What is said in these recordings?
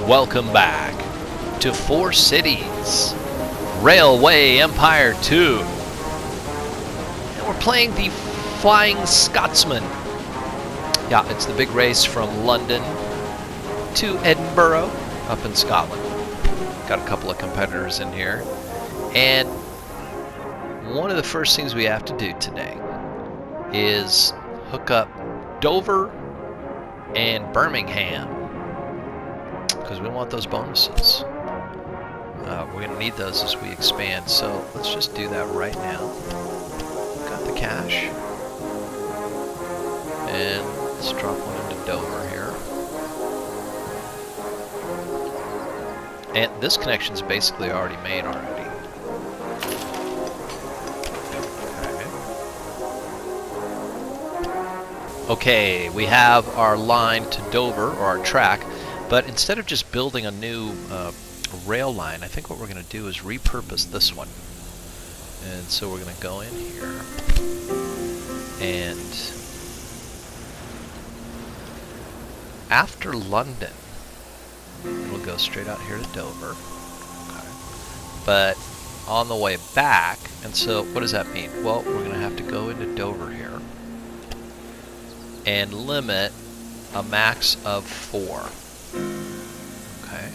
Welcome back to Four Cities, Railway Empire 2. And we're playing the Flying Scotsman. Yeah, it's the big race from London to Edinburgh up in Scotland. Got a couple of competitors in here. And one of the first things we have to do today is hook up Dover and Birmingham, because we want those bonuses. We're going to need those as we expand, so let's just do that right now. Got the cash. And let's drop one into Dover here. And this connection's basically already made already. Okay, we have our line to Dover, or our track. But instead of just building a new rail line, I think what we're going to do is repurpose this one. And so we're going to go in here and after London, we'll go straight out here to Dover. Okay. But on the way back, and so what does that mean? Well, we're going to have to go into Dover here and limit a max of 4. Okay,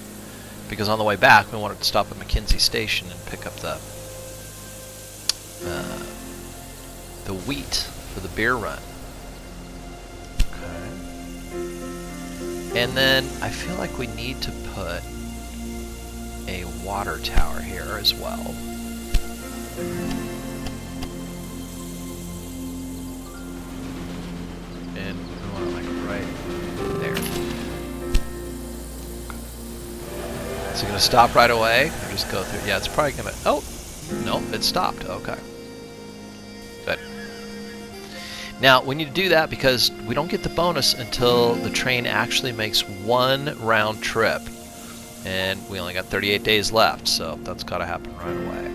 because on the way back we wanted to stop at Mackenzie Station and pick up the wheat for the beer run. Okay, and then I feel like we need to put a water tower here as well. And we want it like right there. Is it going to stop right away? Or just go through? Yeah, it's probably going to... Oh! No, it stopped. Okay. Good. Now, we need to do that because we don't get the bonus until the train actually makes one round trip. And we only got 38 days left, so that's got to happen right away.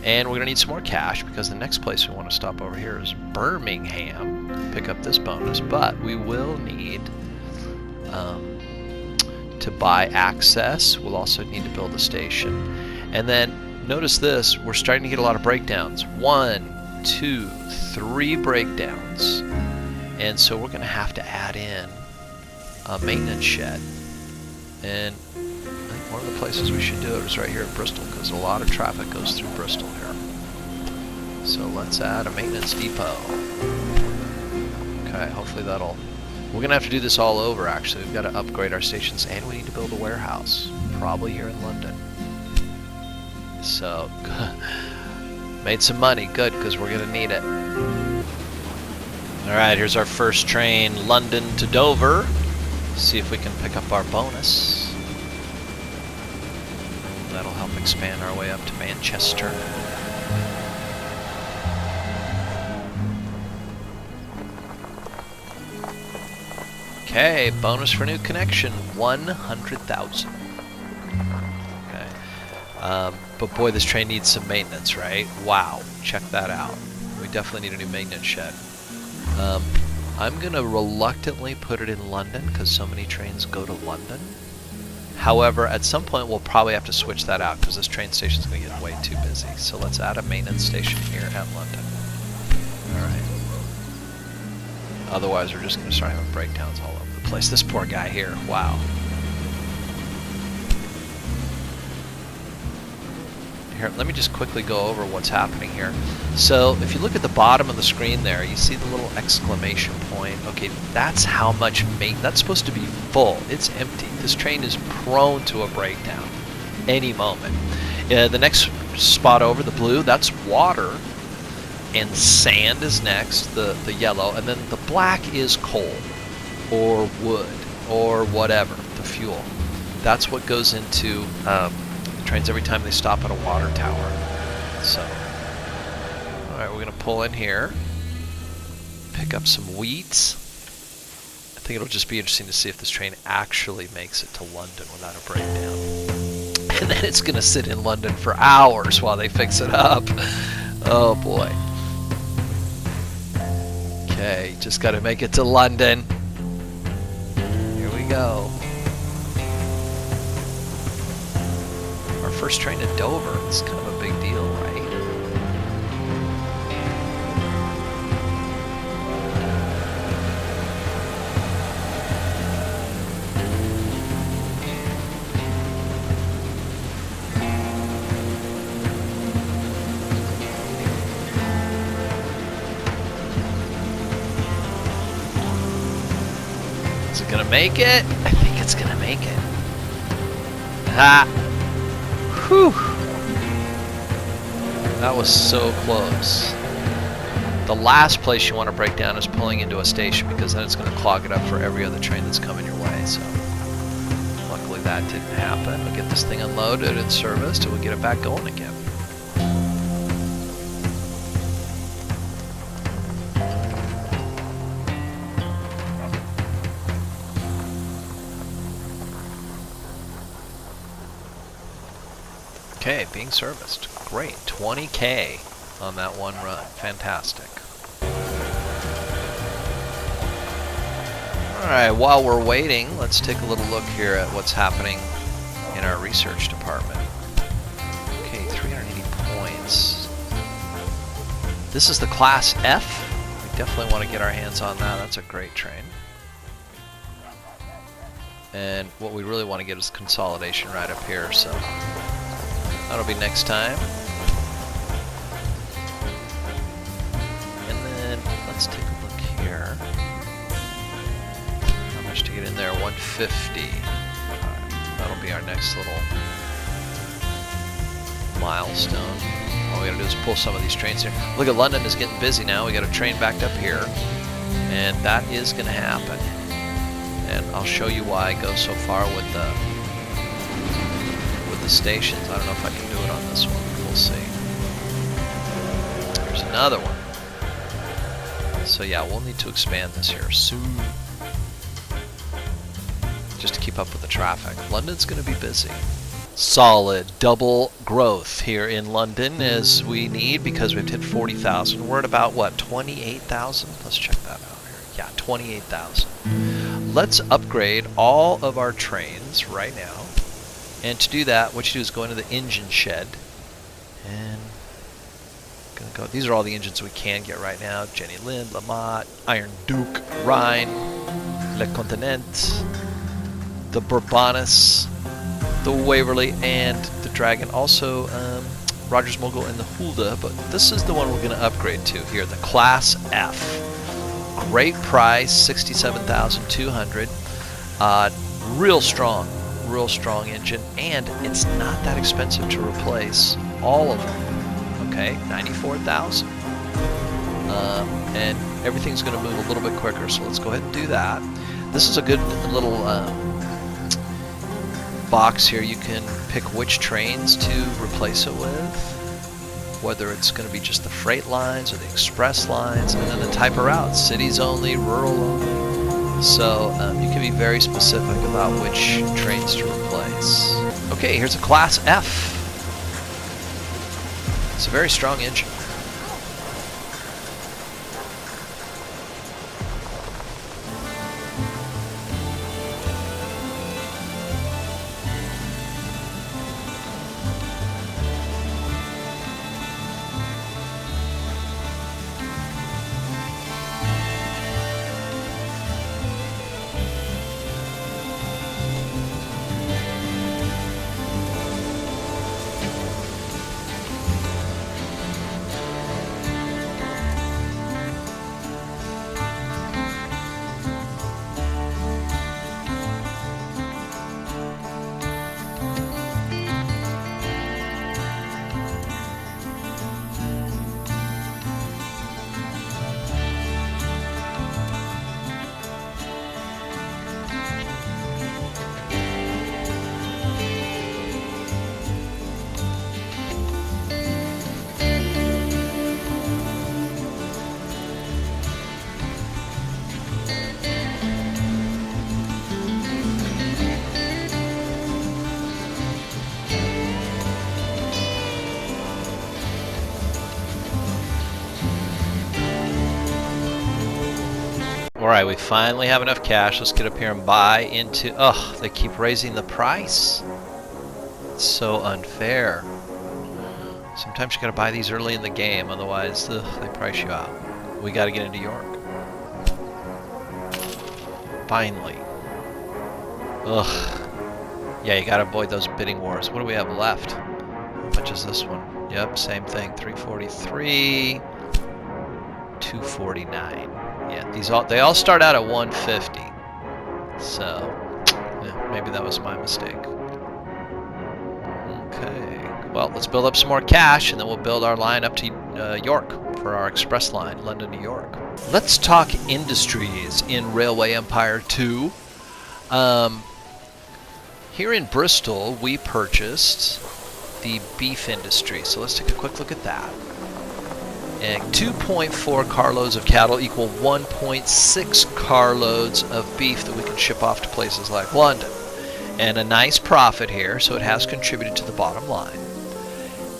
And we're going to need some more cash because the next place we want to stop over here is Birmingham. Pick up this bonus, but we will need... to buy access. We'll also need to build a station. And then notice this, we're starting to get a lot of breakdowns. 1, 2, 3 breakdowns. And so we're going to have to add in a maintenance shed. And I think one of the places we should do it is right here at Bristol, because a lot of traffic goes through Bristol here. So let's add a maintenance depot. Okay, hopefully that'll... We're going to have to do this all over, actually. We've got to upgrade our stations, and we need to build a warehouse, probably here in London. So, made some money. Good, because we're going to need it. Alright, here's our first train, London to Dover. See if we can pick up our bonus. That'll help expand our way up to Manchester. Okay, bonus for new connection, 100,000. Okay, but boy, this train needs some maintenance, right? Wow, check that out. We definitely need a new maintenance shed. I'm gonna reluctantly put it in London because so many trains go to London. However, at some point we'll probably have to switch that out because this train station is gonna get way too busy. So let's add a maintenance station here at London. All right. Otherwise, we're just going to start having breakdowns all over the place. This poor guy here, wow. Here, let me just quickly go over what's happening here. So, if you look at the bottom of the screen there, you see the little exclamation point. Okay, that's how much that's supposed to be full. It's empty. This train is prone to a breakdown any moment. The next spot over, the blue, that's water. And sand is next, the yellow, and then the black is coal or wood or whatever, the fuel. That's what goes into the trains every time they stop at a water tower. So, alright, we're going to pull in here, pick up some wheat. I think it'll just be interesting to see if this train actually makes it to London without a breakdown. And then it's going to sit in London for hours while they fix it up. Oh boy. Okay, just got to make it to London. Here we go. first train to Dover. It's kind of a big deal, right? Is it gonna make it? I think it's gonna make it. Ha! Whew! That was so close. The last place you want to break down is pulling into a station, because then it's going to clog it up for every other train that's coming your way. So luckily that didn't happen. We'll get this thing unloaded and serviced, and we'll get it back going again. Okay, being serviced. Great. 20K on that one run. Fantastic. Alright, while we're waiting, let's take a little look here at what's happening in our research department. Okay, 380 points. This is the Class F. We definitely want to get our hands on that. That's a great train. And what we really want to get is consolidation right up here, so that'll be next time. And then let's take a look here. How much to get in there? 150. Alright, that'll be our next little milestone. All we gotta do is pull some of these trains here. Look at London is getting busy now. We got a train backed up here. And that is gonna happen. And I'll show you why I go so far with the stations. I don't know if I can do it on this one. We'll see. There's another one. So yeah, we'll need to expand this here soon, just to keep up with the traffic. London's going to be busy. Solid double growth here in London as we need, because we've hit 40,000. We're at about, what, 28,000? Let's check that out here. Yeah, 28,000. Let's upgrade all of our trains right now. And to do that, what you do is go into the engine shed, and gonna go. These are all the engines we can get right now: Jenny Lind, Lamott, Iron Duke, Rhine, Le Continent, the Bourbonnais, the Waverley, and the Dragon. Also, Rogers Mogul and the Hulda. But this is the one we're gonna upgrade to here, the Class F. Great price, 67,200. Real strong engine, and it's not that expensive to replace all of them. Okay, 94,000. And everything's going to move a little bit quicker, so let's go ahead and do that. This is a good little box here. You can pick which trains to replace it with, whether it's going to be just the freight lines or the express lines, and then the type of routes: cities only, rural only. So you can be very specific about which trains to replace. Okay, here's a Class F. It's a very strong engine. Alright, we finally have enough cash. Let's get up here and buy into... Oh, they keep raising the price. It's so unfair. Sometimes you gotta buy these early in the game, otherwise they price you out. We gotta get into York. Finally. Ugh. Yeah, you gotta avoid those bidding wars. What do we have left? How much is this one? Yep, same thing. 343, 249. Yeah, they all start out at 150. So, yeah, maybe that was my mistake. Okay. Well, let's build up some more cash, and then we'll build our line up to York for our express line, London to York. Let's talk industries in Railway Empire 2. Here in Bristol, we purchased the beef industry. So let's take a quick look at that. And 2.4 carloads of cattle equal 1.6 carloads of beef that we can ship off to places like London. And a nice profit here, so it has contributed to the bottom line.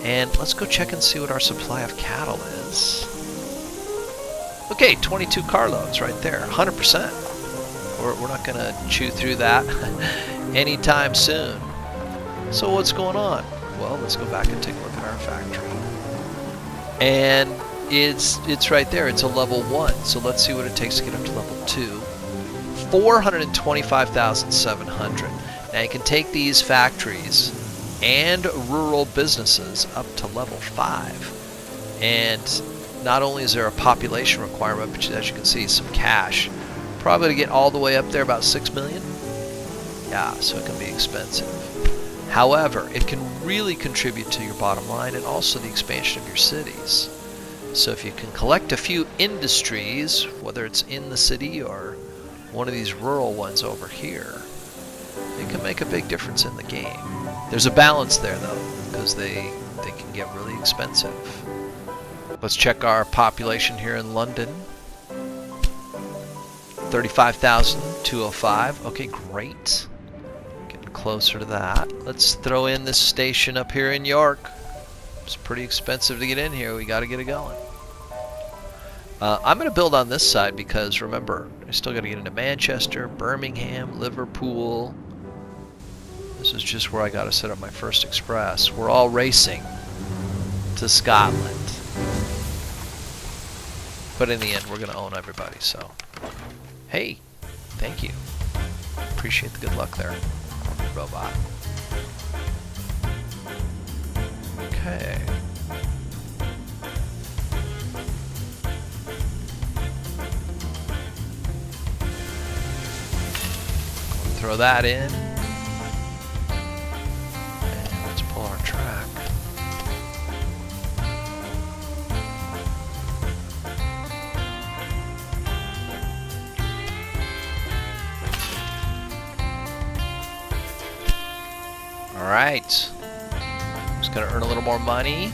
And let's go check and see what our supply of cattle is. Okay, 22 carloads right there, 100%. We're not going to chew through that anytime soon. So what's going on? Well, let's go back and take a look at our factory. And it's right there. It's a level 1. So let's see what it takes to get up to level 2. 425,700. Now you can take these factories and rural businesses up to level 5. And not only is there a population requirement, but as you can see, some cash. Probably to get all the way up there, about 6 million. Yeah, so it can be expensive. However, it can really contribute to your bottom line and also the expansion of your cities. So if you can collect a few industries, whether it's in the city or one of these rural ones over here, it can make a big difference in the game. There's a balance there though, because they can get really expensive. Let's check our population here in London. 35,205. Okay, great. Getting closer to that. Let's throw in this station up here in York. It's pretty expensive to get in here. We got to get it going. I'm going to build on this side because, remember, I still got to get into Manchester, Birmingham, Liverpool. This is just where I got to set up my first express. We're all racing to Scotland. But in the end, we're going to own everybody, so... Hey, thank you. Appreciate the good luck there, robot. Okay. Throw that in. And let's pull our track. Alright, just going to earn a little more money,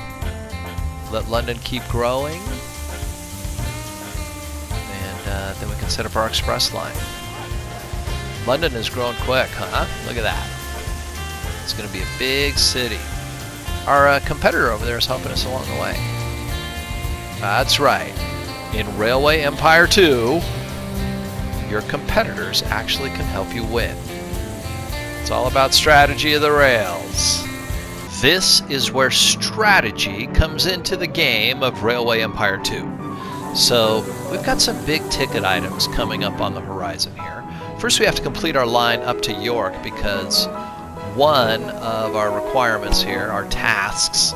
let London keep growing, and then we can set up our express line. London has grown quick, huh? Look at that. It's going to be a big city. Our competitor over there is helping us along the way. That's right. In Railway Empire 2, your competitors actually can help you win. It's all about strategy of the rails. This is where strategy comes into the game of Railway Empire 2. So we've got some big ticket items coming up on the horizon here. First we have to complete our line up to York because one of our requirements here, our tasks,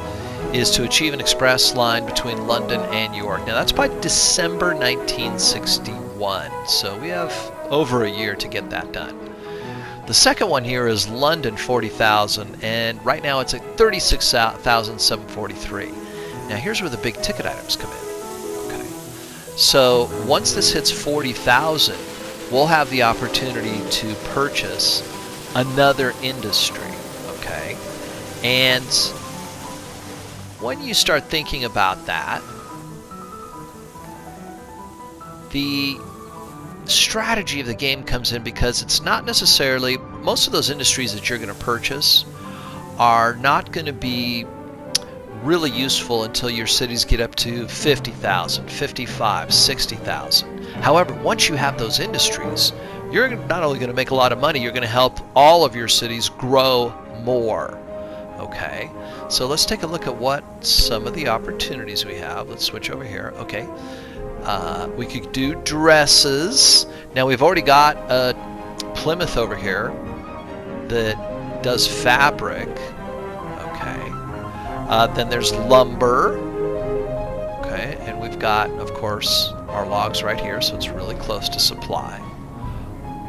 is to achieve an express line between London and York. Now that's by December 1961, so we have over a year to get that done. The second one here is London 40,000, and right now it's at 36,743. Now here's where the big ticket items come in. Okay. So once this hits 40,000, we'll have the opportunity to purchase another industry. Okay. And when you start thinking about that, the strategy of the game comes in because it's not necessarily, most of those industries that you're going to purchase are not going to be really useful until your cities get up to 50,000, 55, 60,000. However, once you have those industries, you're not only going to make a lot of money, you're going to help all of your cities grow more. Okay, so let's take a look at what some of the opportunities we have. Let's switch over here. Okay, we could do dresses. Now we've already got a Plymouth over here that does fabric. Okay, then there's lumber. Okay, and we've got, of course, our logs right here, so it's really close to supply.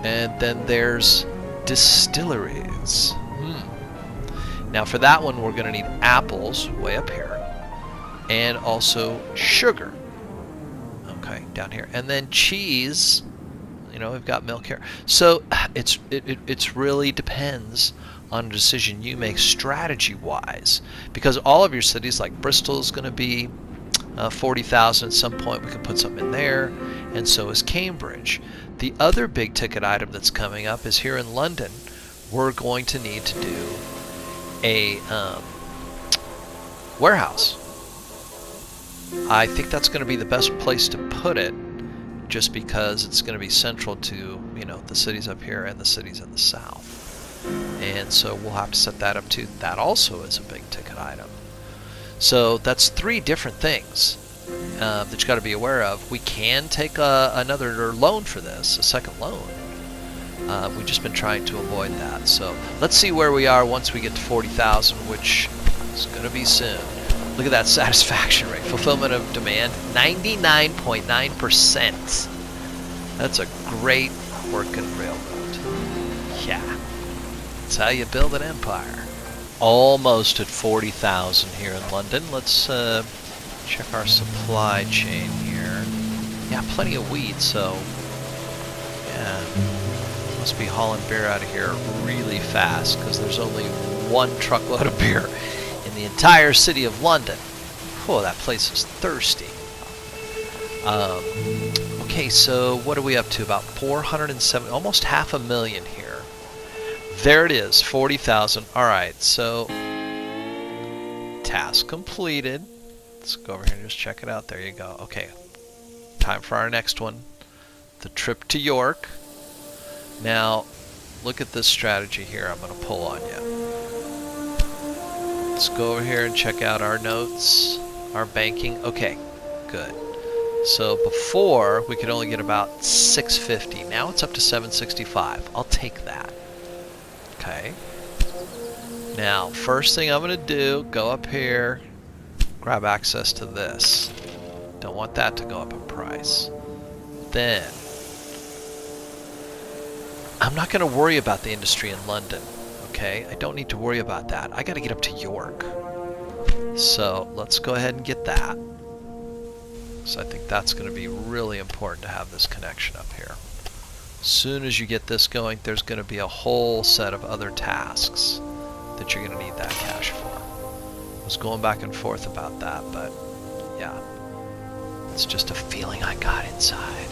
And then there's distilleries. Now for that one, we're going to need apples way up here, and also sugar. Okay, down here, and then cheese. You know, we've got milk here. So it's really depends on a decision you make strategy-wise, because all of your cities, like Bristol, is going to be 40,000 at some point. We can put something in there, and so is Cambridge. The other big ticket item that's coming up is here in London. We're going to need to do a warehouse. I think that's going to be the best place to put it, just because it's going to be central to, you know, the cities up here and the cities in the south. And so we'll have to set that up too. That also is a big ticket item. So that's 3 different things that you got to be aware of. We can take another loan for this, a second loan. We've just been trying to avoid that. So let's see where we are once we get to 40,000, which is going to be soon. Look at that satisfaction rate. Fulfillment of demand, 99.9%. That's a great working railroad. Yeah. That's how you build an empire. Almost at 40,000 here in London. Let's check our supply chain here. Yeah, plenty of wheat, so yeah. Must be hauling beer out of here really fast, because there's only 1 truckload of beer in the entire city of London. Oh, that place is thirsty. Okay, so what are we up to? About 470, almost 500,000 here. There it is, 40,000. All right, so task completed. Let's go over here and just check it out. There you go. Okay, time for our next one, the trip to York. Now, look at this strategy here I'm going to pull on you. Let's go over here and check out our notes, our banking. Okay, good. So before, we could only get about 650. Now it's up to 765. I'll take that. Okay. Now, first thing I'm going to do, go up here, grab access to this. Don't want that to go up in price. Then, I'm not going to worry about the industry in London, okay? I don't need to worry about that. I got to get up to York. So let's go ahead and get that. So I think that's going to be really important to have this connection up here. As soon as you get this going, there's going to be a whole set of other tasks that you're going to need that cash for. I was going back and forth about that, but yeah. It's just a feeling I got inside.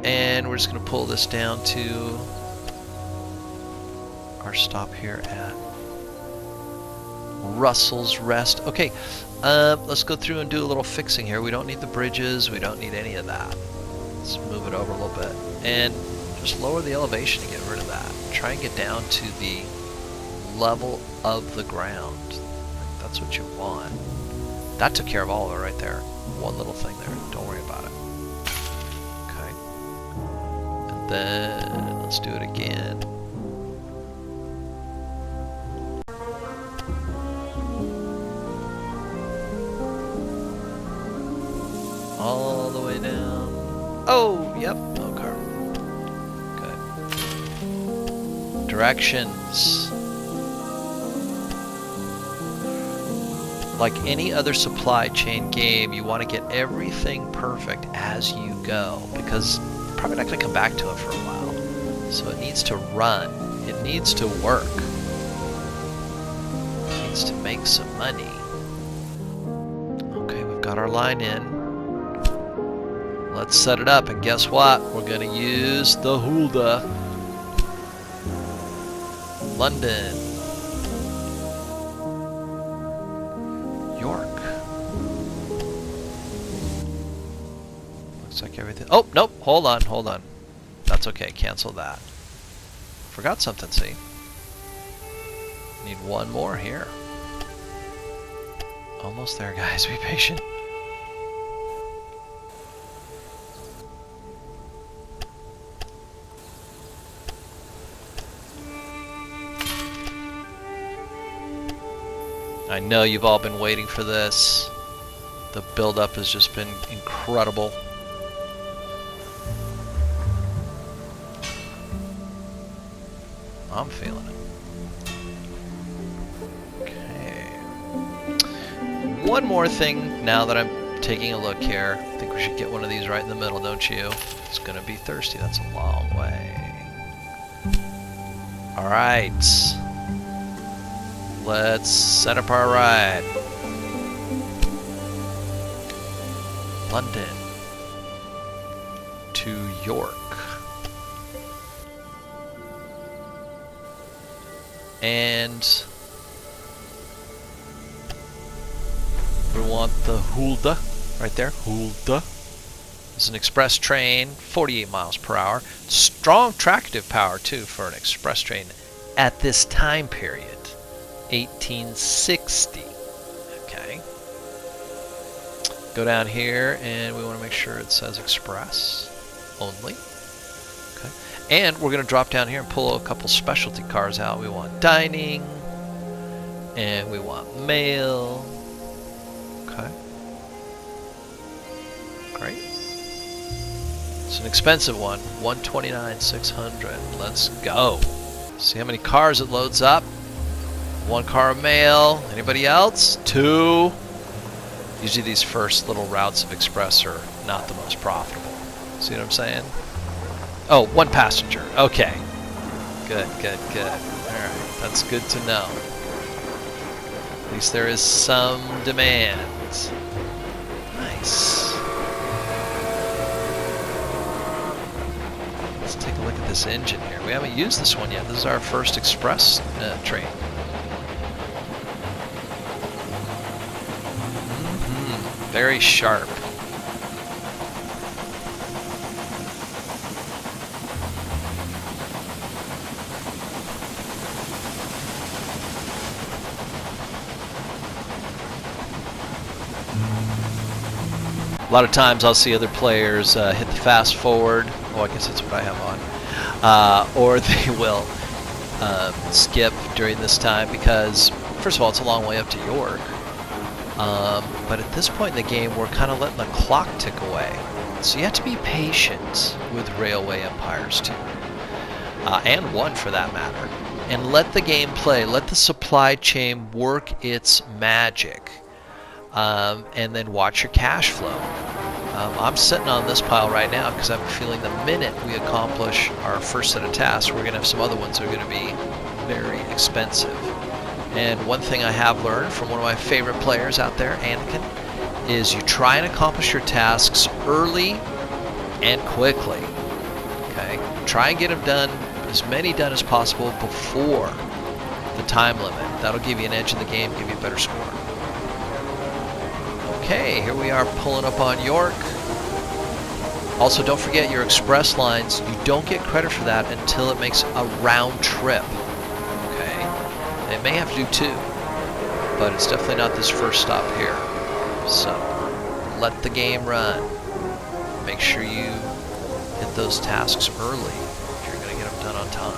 And we're just going to pull this down to our stop here at Russell's Rest. Okay, let's go through and do a little fixing here. We don't need the bridges. We don't need any of that. Let's move it over a little bit. And just lower the elevation to get rid of that. Try and get down to the level of the ground. That's what you want. That took care of all of it right there. One little thing there. Don't worry about it. Then let's do it again. All the way down. Oh, yep, no carbon. Good. Directions. Like any other supply chain game, you want to get everything perfect as you go, because probably not going to come back to it for a while. So it needs to run. It needs to work. It needs to make some money. Okay, we've got our line in. Let's set it up, and guess what? We're going to use the Hulda. London. York. Looks like everything. Oh, nope. Hold on. That's okay. Cancel that. Forgot something, see? Need one more here. Almost there, guys. Be patient. I know you've all been waiting for this. The build-up has just been incredible. I'm feeling it. Okay. One more thing now that I'm taking a look here. I think we should get one of these right in the middle, don't you? It's gonna be thirsty. That's a long way. All right. Let's set up our ride. London to York. And we want the Hulda right there. Hulda. It's an express train, 48 miles per hour. Strong tractive power too for an express train at this time period. 1860. Okay. Go down here and we want to make sure it says express only. Okay. And we're going to drop down here and pull a couple specialty cars out. We want dining and we want mail. Okay. Great. It's an expensive one. 129,600. Let's go. See how many cars it loads up. One car of mail. Anybody else? Two. Usually these first little routes of express are not the most profitable. See what I'm saying? Oh, one passenger. Okay. Good, good, good. Alright, that's good to know. At least there is some demand. Nice. Let's take a look at this engine here. We haven't used this one yet. This is our first express train. Very sharp. A lot of times I'll see other players hit the fast forward. Oh, I guess that's what I have on. Or they will skip during this time because, first of all, it's a long way up to York. But at this point in the game, we're kind of letting the clock tick away. So you have to be patient with Railway Empires 2. And 1 for that matter. And let the game play. Let the supply chain work its magic. And then watch your cash flow. I'm sitting on this pile right now because I'm feeling the minute we accomplish our first set of tasks, we're going to have some other ones that are going to be very expensive. And one thing I have learned from one of my favorite players out there, Anakin, is you try and accomplish your tasks early and quickly. Okay? Try and get them done, as many done as possible before the time limit. That'll give you an edge in the game, give you a better score. Okay, here we are pulling up on York. Also, don't forget your express lines. You don't get credit for that until it makes a round trip. It may have to do 2, but it's definitely not this first stop here. So, let the game run. Make sure you hit those tasks early if you're going to get them done on time.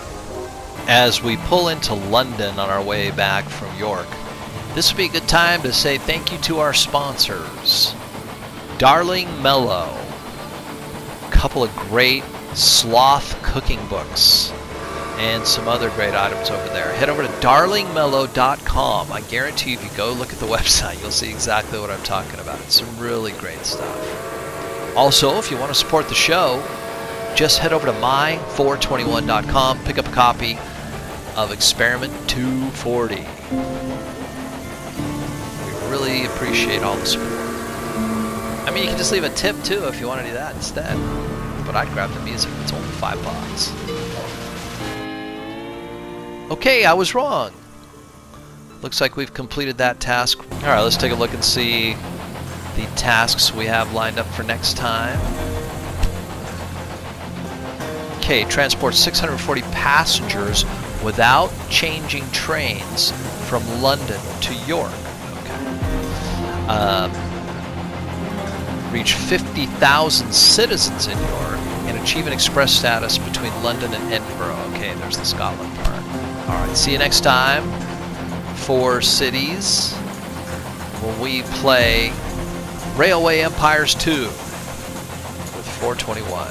As we pull into London on our way back from York, this would be a good time to say thank you to our sponsors. Darling Mellow. A couple of great sloth cooking books. And some other great items over there. Head over to darlingmellow.com. I guarantee if you go look at the website, you'll see exactly what I'm talking about. It's some really great stuff. Also, if you want to support the show, just head over to my421.com, pick up a copy of Experiment 240. We really appreciate all the support. I mean, you can just leave a tip too if you want to do that instead. But I'd grab the music. It's only $5. Okay, I was wrong. Looks like we've completed that task. Alright, let's take a look and see the tasks we have lined up for next time. Okay, transport 640 passengers without changing trains from London to York. Reach 50,000 citizens in York and achieve an express status between London and Edinburgh. Okay, there's the Scotland part. Alright, see you next time for Cities when we play Railway Empires 2 with 421.